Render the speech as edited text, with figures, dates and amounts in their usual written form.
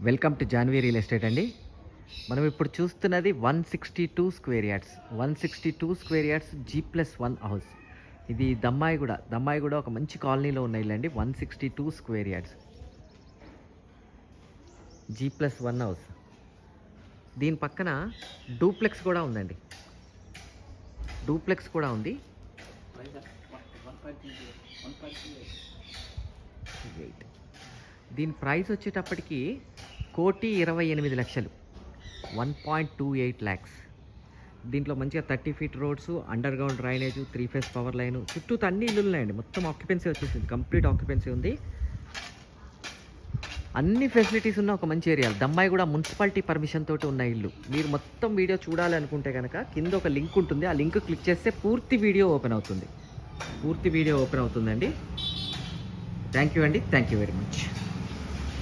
Welcome to Janhvi real estate అండి. మనం ఇప్పుడు చూస్తున్నది 162 square yards. 162 square yards G+1 house. ఇది దమ్మాయిగూడ ఒక మంచి కాలనీలో ఉన్న ఇల్లు అండి. 162 స్క్వేర్ యార్డ్స్ G+1 హౌస్. దీని పక్కన డూప్లెక్స్ కూడా ఉందండి. డూప్లెక్స్ కూడా ఉంది. దీని ప్రైస్ వచ్చేటప్పటికి 1,28,00,000, 1.28 lakhs. దీంట్లో మంచిగా 30 feet roads, under ground drainage, 3 phase power line, చుట్టూ అన్ని ఇల్లులు ఉన్నాయండి. మొత్తం ఆక్యుపెన్సీ వచ్చేసింది, కంప్లీట్ ఆక్యుపెన్సీ ఉంది. అన్ని ఫెసిలిటీస్ ఉన్న ఒక మంచి ఏరియా. దమ్మాయిగూడ మున్సిపాలిటీ పర్మిషన్ తోటి ఉన్న ఇల్లు. మీరు మొత్తం వీడియో చూడాలి అనుకుంటే కనుక కింద ఒక లింక్ ఉంటుంది. ఆ లింక్ క్లిక్ చేస్తే పూర్తి వీడియో ఓపెన్ అవుతుందండి. థ్యాంక్ యూ అండి. Thank you very much.